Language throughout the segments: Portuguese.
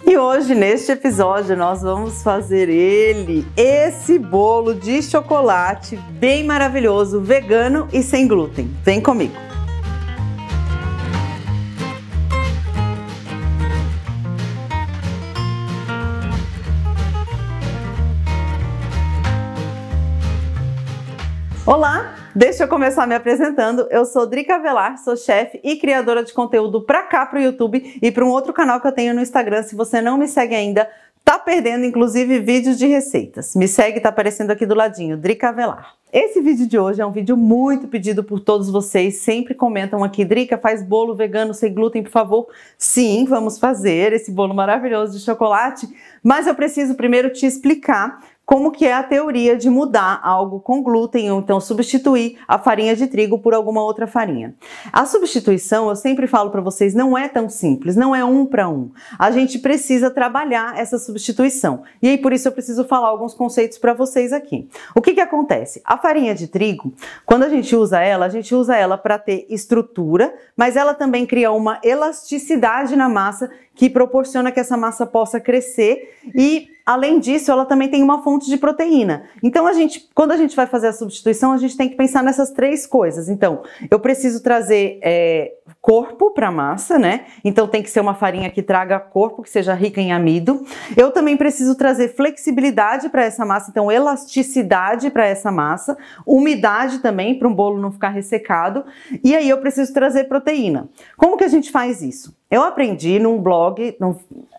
E hoje, neste episódio, nós vamos fazer esse bolo de chocolate bem maravilhoso, vegano e sem glúten. Vem comigo! Olá! Deixa eu começar me apresentando. Eu sou Drica Avelar, sou chefe e criadora de conteúdo para cá, para o YouTube e para um outro canal que eu tenho no Instagram. Se você não me segue ainda, tá perdendo inclusive vídeos de receitas. Me segue, tá aparecendo aqui do ladinho, Drica Avelar. Esse vídeo de hoje é um vídeo muito pedido por todos vocês, sempre comentam aqui, Drica, faz bolo vegano sem glúten, por favor. Sim, vamos fazer esse bolo maravilhoso de chocolate, mas eu preciso primeiro te explicar como que é a teoria de mudar algo com glúten ou então substituir a farinha de trigo por alguma outra farinha. A substituição, eu sempre falo para vocês, não é tão simples, não é um para um. A gente precisa trabalhar essa substituição. E aí por isso eu preciso falar alguns conceitos para vocês aqui. O que que acontece? A farinha de trigo, quando a gente usa ela para ter estrutura, mas ela também cria uma elasticidade na massa que proporciona que essa massa possa crescer e, além disso, ela também tem uma fonte de proteína. Então, quando a gente vai fazer a substituição, a gente tem que pensar nessas três coisas. Então, eu preciso trazer corpo para a massa, né? Então, tem que ser uma farinha que traga corpo, que seja rica em amido. Eu também preciso trazer flexibilidade para essa massa, então elasticidade para essa massa, umidade também, para um bolo não ficar ressecado. E aí, eu preciso trazer proteína. Como que a gente faz isso? Eu aprendi num blog,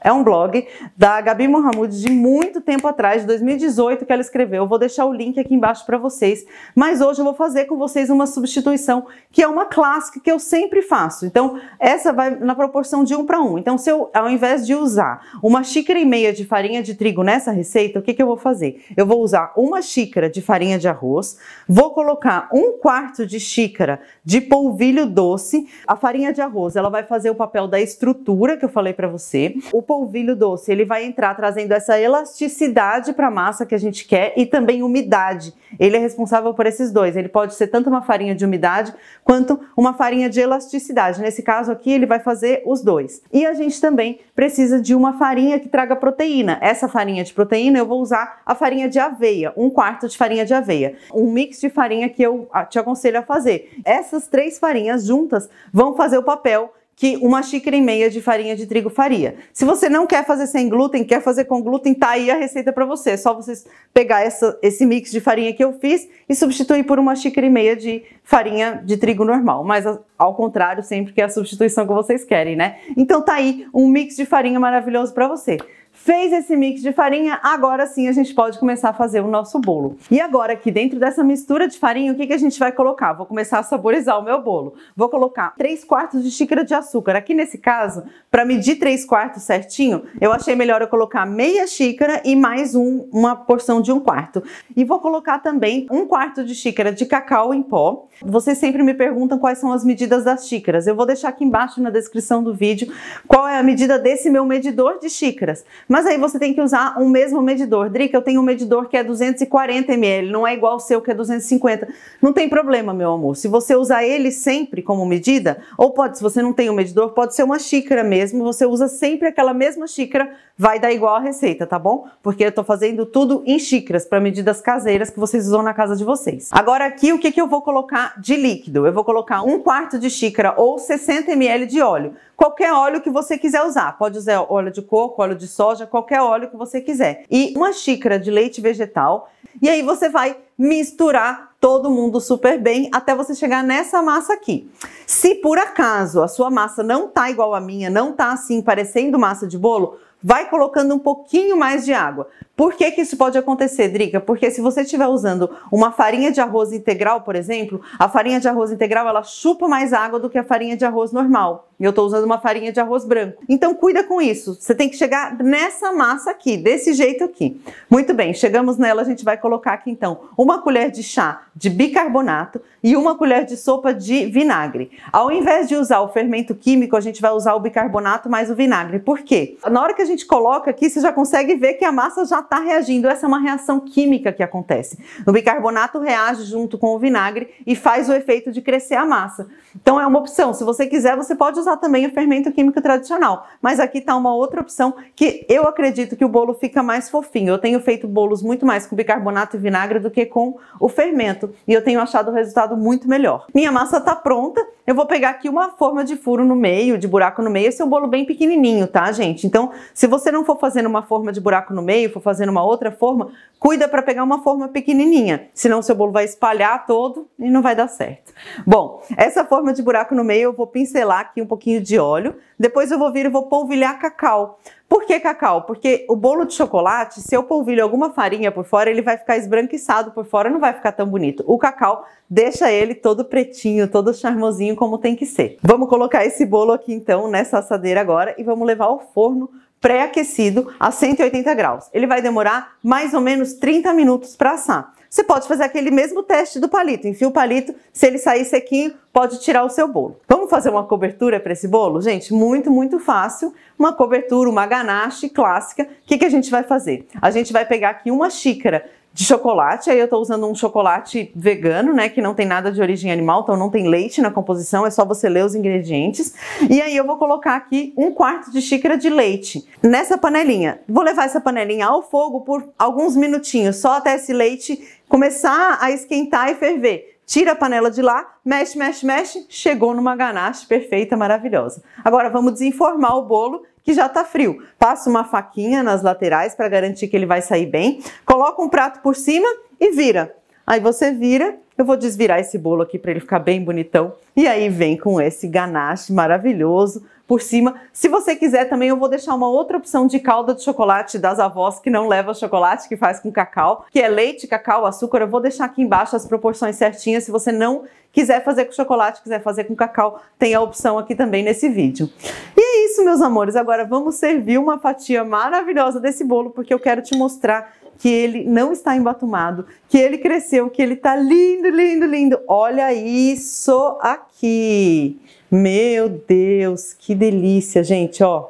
é um blog da Gabi Mohamed de muito tempo atrás, de 2018, que ela escreveu. Eu vou deixar o link aqui embaixo para vocês. Mas hoje eu vou fazer com vocês uma substituição que é uma clássica que eu sempre faço. Então, essa vai na proporção de 1 para 1. Então, se eu, ao invés de usar 1,5 xícaras de farinha de trigo nessa receita, o que que eu vou fazer? Eu vou usar 1 xícara de farinha de arroz, vou colocar 1/4 de xícara de polvilho doce. A farinha de arroz, ela vai fazer o papel da estrutura que eu falei para você. O polvilho doce, ele vai entrar trazendo essa elasticidade para a massa que a gente quer e também umidade. Ele é responsável por esses dois. Ele pode ser tanto uma farinha de umidade quanto uma farinha de elasticidade. Nesse caso aqui, ele vai fazer os dois. E a gente também precisa de uma farinha que traga proteína. Essa farinha de proteína, eu vou usar a farinha de aveia, 1/4 de farinha de aveia. Um mix de farinha que eu te aconselho a fazer. Essas três farinhas juntas vão fazer o papel que 1,5 xícaras de farinha de trigo faria. Se você não quer fazer sem glúten, quer fazer com glúten, tá aí a receita para você. É só vocês pegar esse mix de farinha que eu fiz e substituir por 1,5 xícaras de farinha de trigo normal. Mas ao contrário, sempre que é a substituição que vocês querem, né? Então tá aí um mix de farinha maravilhoso para você. Fez esse mix de farinha, agora sim a gente pode começar a fazer o nosso bolo. E agora aqui dentro dessa mistura de farinha, o que que a gente vai colocar? Vou começar a saborizar o meu bolo. Vou colocar 3/4 de xícara de açúcar. Aqui nesse caso, para medir 3/4 certinho, eu achei melhor eu colocar meia xícara e mais uma porção de 1/4. E vou colocar também 1/4 de xícara de cacau em pó. Vocês sempre me perguntam quais são as medidas das xícaras. Eu vou deixar aqui embaixo na descrição do vídeo qual é a medida desse meu medidor de xícaras. Mas aí você tem que usar o mesmo medidor. Drica, eu tenho um medidor que é 240 ml, não é igual ao seu que é 250. Não tem problema, meu amor. Se você usar ele sempre como medida, ou pode, se você não tem um medidor, pode ser uma xícara mesmo, você usa sempre aquela mesma xícara, vai dar igual a receita, tá bom? Porque eu tô fazendo tudo em xícaras, para medidas caseiras que vocês usam na casa de vocês. Agora aqui, o que que eu vou colocar de líquido? Eu vou colocar 1/4 de xícara ou 60 ml de óleo. Qualquer óleo que você quiser usar. Pode usar óleo de coco, óleo de soja, qualquer óleo que você quiser. E 1 xícara de leite vegetal. E aí você vai misturar todo mundo super bem até você chegar nessa massa aqui. Se por acaso a sua massa não tá igual a minha, não tá assim parecendo massa de bolo, vai colocando um pouquinho mais de água. Por que que isso pode acontecer, Drica? Porque se você estiver usando uma farinha de arroz integral, por exemplo, a farinha de arroz integral, ela chupa mais água do que a farinha de arroz normal. E eu estou usando uma farinha de arroz branco. Então, cuida com isso. Você tem que chegar nessa massa aqui, desse jeito aqui. Muito bem, chegamos nela, a gente vai colocar aqui, então, 1 colher de chá de bicarbonato e 1 colher de sopa de vinagre. Ao invés de usar o fermento químico, a gente vai usar o bicarbonato mais o vinagre. Por quê? Na hora que a gente coloca aqui, você já consegue ver que a massa já está reagindo. Essa é uma reação química que acontece. O bicarbonato reage junto com o vinagre e faz o efeito de crescer a massa. Então é uma opção. Se você quiser, você pode usar também o fermento químico tradicional. Mas aqui está uma outra opção que eu acredito que o bolo fica mais fofinho. Eu tenho feito bolos muito mais com bicarbonato e vinagre do que com o fermento. E eu tenho achado o resultado muito melhor. Minha massa está pronta. Eu vou pegar aqui uma forma de furo no meio, de buraco no meio. Esse é um bolo bem pequenininho, tá, gente? Então, se você não for fazendo uma forma de buraco no meio, for fazendo uma outra forma, cuida para pegar uma forma pequenininha. Senão seu bolo vai espalhar todo e não vai dar certo. Bom, essa forma de buraco no meio eu vou pincelar aqui um pouquinho de óleo. Depois eu vou vir e vou polvilhar cacau. Por que cacau? Porque o bolo de chocolate, se eu polvilho alguma farinha por fora, ele vai ficar esbranquiçado por fora, não vai ficar tão bonito. O cacau deixa ele todo pretinho, todo charmosinho como tem que ser. Vamos colocar esse bolo aqui então nessa assadeira agora e vamos levar ao forno pré-aquecido a 180 graus. Ele vai demorar mais ou menos 30 minutos para assar. Você pode fazer aquele mesmo teste do palito. Enfia o palito, se ele sair sequinho, pode tirar o seu bolo. Vamos fazer uma cobertura para esse bolo? Gente, muito fácil. Uma cobertura, uma ganache clássica. O que a gente vai fazer? A gente vai pegar aqui uma xícara de chocolate, aí eu tô usando um chocolate vegano, né, que não tem nada de origem animal, então não tem leite na composição, é só você ler os ingredientes. E aí eu vou colocar aqui 1/4 de xícara de leite nessa panelinha. Vou levar essa panelinha ao fogo por alguns minutinhos, só até esse leite começar a esquentar e ferver. Tira a panela de lá, mexe, chegou numa ganache perfeita, maravilhosa. Agora vamos desenformar o bolo, que já tá frio. Passa uma faquinha nas laterais para garantir que ele vai sair bem. Coloca um prato por cima e vira. Aí você vira, eu vou desvirar esse bolo aqui para ele ficar bem bonitão. E aí vem com esse ganache maravilhoso por cima. Se você quiser também, eu vou deixar uma outra opção de calda de chocolate das avós que não leva chocolate, que faz com cacau, que é leite, cacau, açúcar. Eu vou deixar aqui embaixo as proporções certinhas. Se você não quiser fazer com chocolate, quiser fazer com cacau, tem a opção aqui também nesse vídeo. E é isso, meus amores. Agora vamos servir uma fatia maravilhosa desse bolo, porque eu quero te mostrar que ele não está embatumado, que ele cresceu, que ele tá lindo. Olha isso aqui. Meu Deus, que delícia, gente, ó.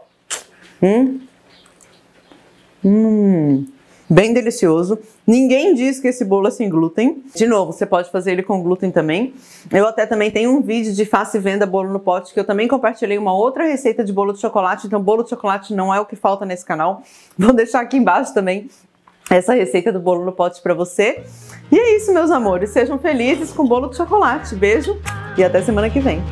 Bem delicioso. Ninguém diz que esse bolo é sem glúten. De novo, você pode fazer ele com glúten também. Eu até também tenho um vídeo de faça e venda bolo no pote, que eu também compartilhei uma outra receita de bolo de chocolate. Então, bolo de chocolate não é o que falta nesse canal. Vou deixar aqui embaixo também essa receita do bolo no pote para você. E é isso, meus amores. Sejam felizes com bolo de chocolate. Beijo e até semana que vem.